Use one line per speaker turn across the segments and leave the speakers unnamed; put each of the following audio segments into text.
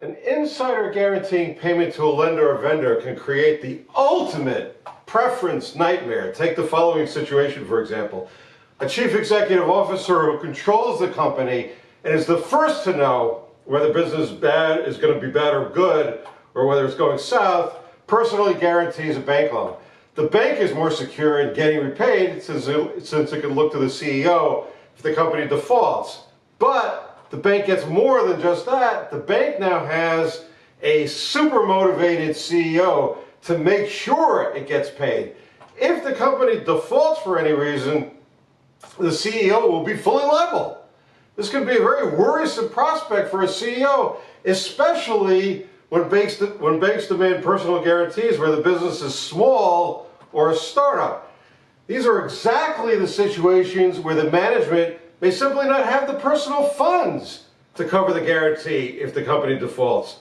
An insider guaranteeing payment to a lender or vendor can create the ultimate preference nightmare. Take the following situation, for example. A chief executive officer who controls the company and is the first to know whether business is going to be bad or good, or whether it's going south, personally guarantees a bank loan. The bank is more secure in getting repaid since it can look to the CEO if the company defaults. But the bank gets more than just that. The bank now has a super motivated CEO to make sure it gets paid. If the company defaults for any reason, the CEO will be fully liable. This can be a very worrisome prospect for a CEO, especially when banks demand personal guarantees where the business is small or a startup. These are exactly the situations where the management may simply not have the personal funds to cover the guarantee if the company defaults.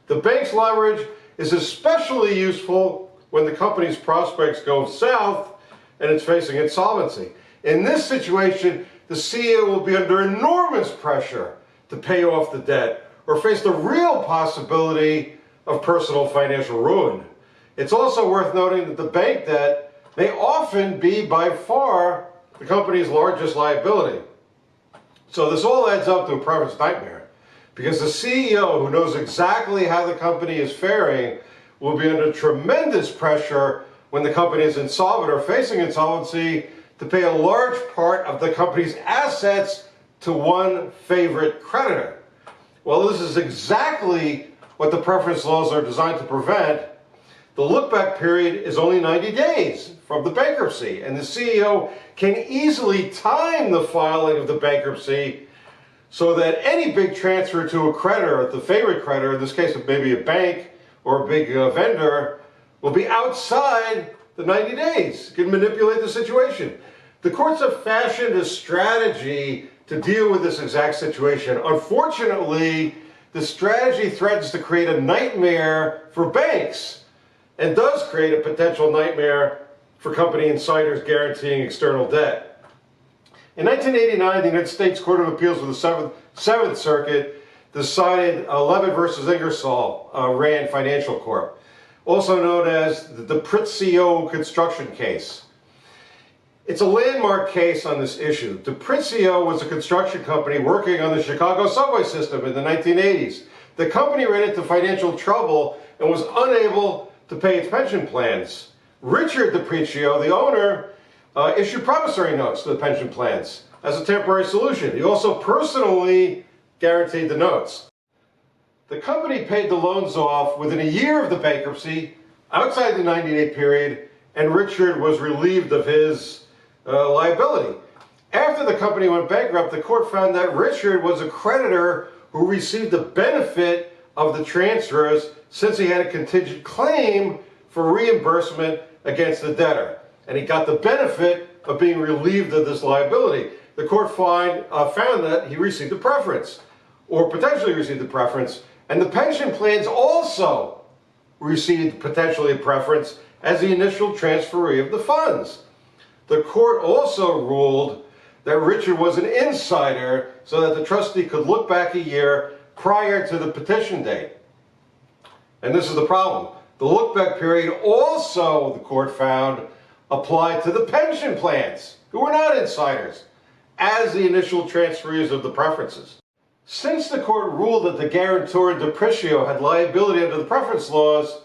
The bank's leverage is especially useful when the company's prospects go south and it's facing insolvency. In this situation, the CEO will be under enormous pressure to pay off the debt or face the real possibility of personal financial ruin. It's also worth noting that the bank debt may often be by far the company's largest liability. So this all adds up to a preference nightmare, because the CEO, who knows exactly how the company is faring, will be under tremendous pressure when the company is insolvent or facing insolvency to pay a large part of the company's assets to one favorite creditor. Well, this is exactly what the preference laws are designed to prevent. The look-back period is only 90 days from the bankruptcy, and the CEO can easily time the filing of the bankruptcy so that any big transfer to a creditor, the favorite creditor, in this case maybe a bank or a big vendor, will be outside the 90 days. It can manipulate the situation. The courts have fashioned a strategy to deal with this exact situation. Unfortunately, the strategy threatens to create a nightmare for banks, and does create a potential nightmare for company insiders guaranteeing external debt. In 1989, the United States Court of Appeals for the Seventh Circuit decided Levit versus Ingersoll, Rand Financial Corp., also known as the Deprizio construction case. It's a landmark case on this issue. Deprizio was a construction company working on the Chicago subway system in the 1980s. The company ran into financial trouble and was unable to pay its pension plans. Richard Deprizio, the owner, issued promissory notes to the pension plans as a temporary solution. He also personally guaranteed the notes. The company paid the loans off within a year of the bankruptcy, outside the 90-day period, and Richard was relieved of his liability. After the company went bankrupt, the court found that Richard was a creditor who received the benefit of the transfers since he had a contingent claim for reimbursement against the debtor. And he got the benefit of being relieved of this liability. The court found that he received a preference, or potentially received a preference, and the pension plans also received potentially a preference as the initial transferee of the funds. The court also ruled that Richard was an insider so that the trustee could look back a year prior to the petition date. And this is the problem. The look-back period also, the court found, applied to the pension plans, who were not insiders, as the initial transferees of the preferences. Since the court ruled that the guarantor Deprizio had liability under the preference laws,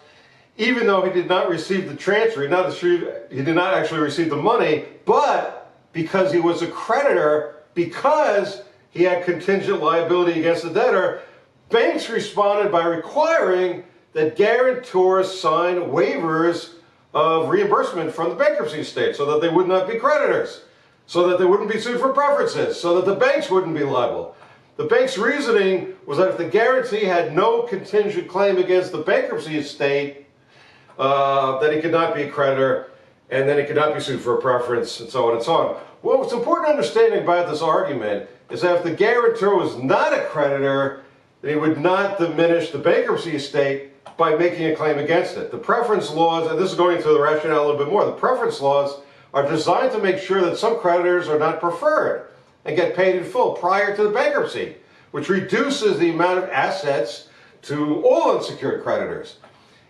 even though he did not receive the transfer, he did not actually receive the money, but because he was a creditor, because he had contingent liability against the debtor, banks responded by requiring that guarantors sign waivers of reimbursement from the bankruptcy estate so that they would not be creditors, so that they wouldn't be sued for preferences, so that the banks wouldn't be liable. The bank's reasoning was that if the guarantee had no contingent claim against the bankruptcy estate, that he could not be a creditor, and then he could not be sued for a preference, and so on and so on. Well, what's important understanding about this argument is that if the guarantor was not a creditor, then he would not diminish the bankruptcy estate by making a claim against it. The preference laws, and this is going into the rationale a little bit more, the preference laws are designed to make sure that some creditors are not preferred and get paid in full prior to the bankruptcy, which reduces the amount of assets to all unsecured creditors.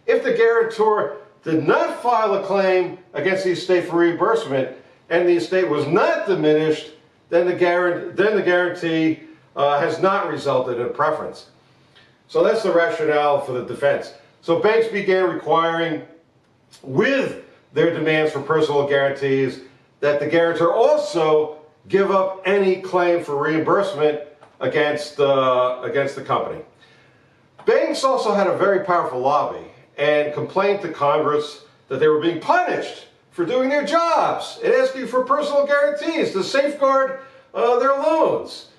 If the guarantor did not file a claim against the estate for reimbursement and the estate was not diminished, then the guarantee has not resulted in a preference. So that's the rationale for the defense. So banks began requiring, with their demands for personal guarantees, that the guarantor also give up any claim for reimbursement against the company. Banks also had a very powerful lobby and complained to Congress that they were being punished for doing their jobs and asking for personal guarantees to safeguard their loans.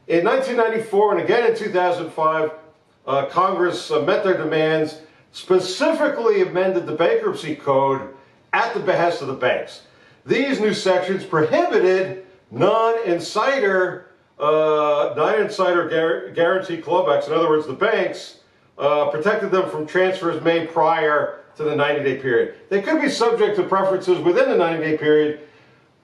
In 1994 and again in 2005, Congress met their demands, specifically amended the Bankruptcy Code at the behest of the banks. These new sections prohibited non-insider guarantee clawbacks. In other words, the banks protected them from transfers made prior to the 90-day period. They could be subject to preferences within the 90-day period,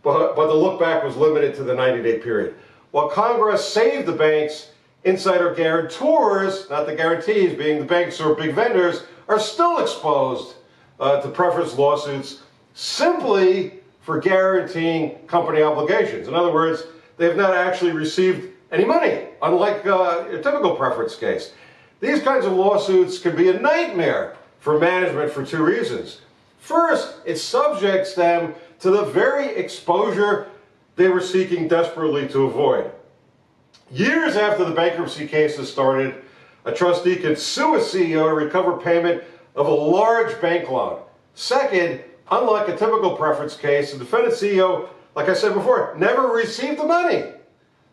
but the look back was limited to the 90-day period. While Congress saved the banks, insider guarantors, not the guarantees, being the banks or big vendors, are still exposed to preference lawsuits simply for guaranteeing company obligations. In other words, they have not actually received any money, unlike a typical preference case. These kinds of lawsuits can be a nightmare for management for two reasons. First, it subjects them to the very exposure they were seeking desperately to avoid. Years after the bankruptcy cases started, a trustee could sue a CEO to recover payment of a large bank loan. Second, unlike a typical preference case, the defendant CEO, like I said before, never received the money.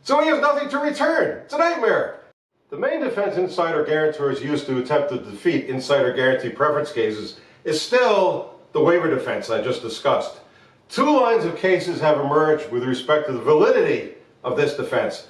So he has nothing to return. It's a nightmare. The main defense insider guarantors used to attempt to defeat insider guarantee preference cases is still the waiver defense I just discussed. Two lines of cases have emerged with respect to the validity of this defense.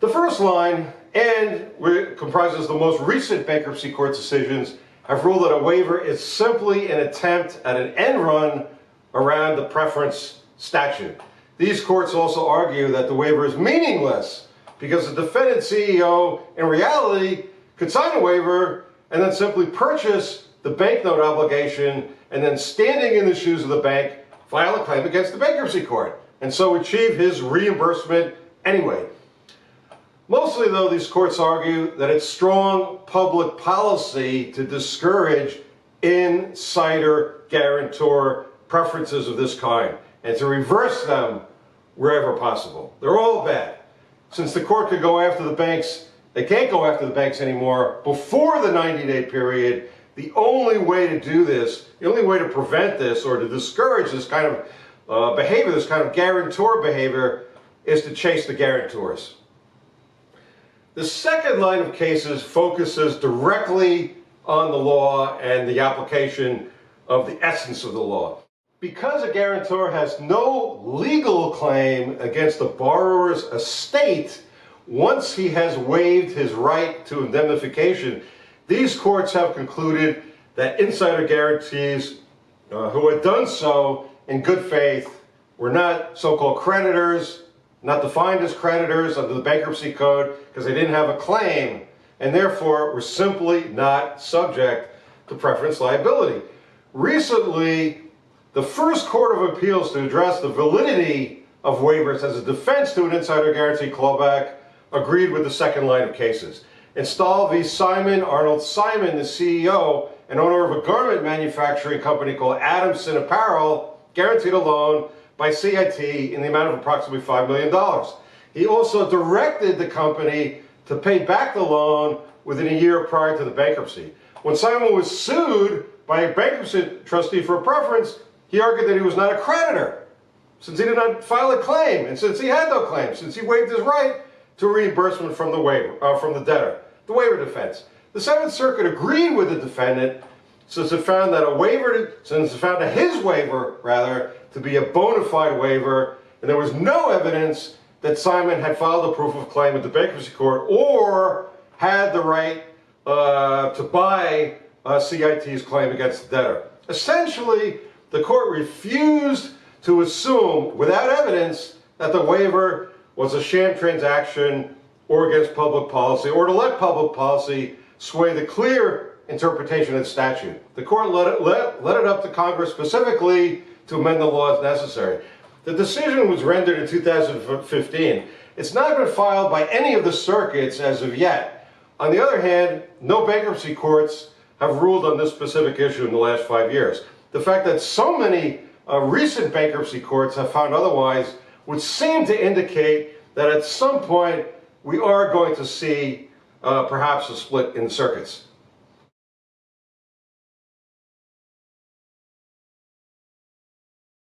The first line, and comprises the most recent bankruptcy court decisions, have ruled that a waiver is simply an attempt at an end run around the preference statute. These courts also argue that the waiver is meaningless because the defendant CEO, in reality, could sign a waiver and then simply purchase the banknote obligation and then, standing in the shoes of the bank, file a claim against the bankruptcy court and so achieve his reimbursement anyway. Mostly, though, these courts argue that it's strong public policy to discourage insider guarantor preferences of this kind and to reverse them wherever possible. They're all bad. Since the court could go after the banks, they can't go after the banks anymore before the 90-day period. The only way to do this, the only way to prevent this or to discourage this kind of behavior, this kind of guarantor behavior, is to chase the guarantors. The second line of cases focuses directly on the law and the application of the essence of the law. Because a guarantor has no legal claim against the borrower's estate once he has waived his right to indemnification, these courts have concluded that insider guarantees who had done so in good faith were not so-called creditors, not defined as creditors under the Bankruptcy Code because they didn't have a claim, and therefore were simply not subject to preference liability. Recently, the first Court of Appeals to address the validity of waivers as a defense to an insider guarantee clawback agreed with the second line of cases. In Stahl v. Simon, Arnold Simon, the CEO and owner of a garment manufacturing company called Adamson Apparel, guaranteed a loan by CIT in the amount of approximately $5 million. He also directed the company to pay back the loan within a year prior to the bankruptcy. When Simon was sued by a bankruptcy trustee for a preference, he argued that he was not a creditor, since he did not file a claim, and since he had no claim, since he waived his right to reimbursement from the debtor, the waiver defense. The Seventh Circuit agreed with the defendant, since it found that his waiver to be a bona fide waiver, and there was no evidence that Simon had filed a proof of claim at the bankruptcy court or had the right to buy CIT's claim against the debtor. Essentially, the court refused to assume, without evidence, that the waiver was a sham transaction or against public policy, or to let public policy sway the clear interpretation of the statute. The court let it up to Congress specifically to amend the law as necessary. The decision was rendered in 2015. It's not been filed by any of the circuits as of yet. On the other hand, no bankruptcy courts have ruled on this specific issue in the last 5 years. The fact that so many recent bankruptcy courts have found otherwise would seem to indicate that at some point we are going to see perhaps a split in circuits.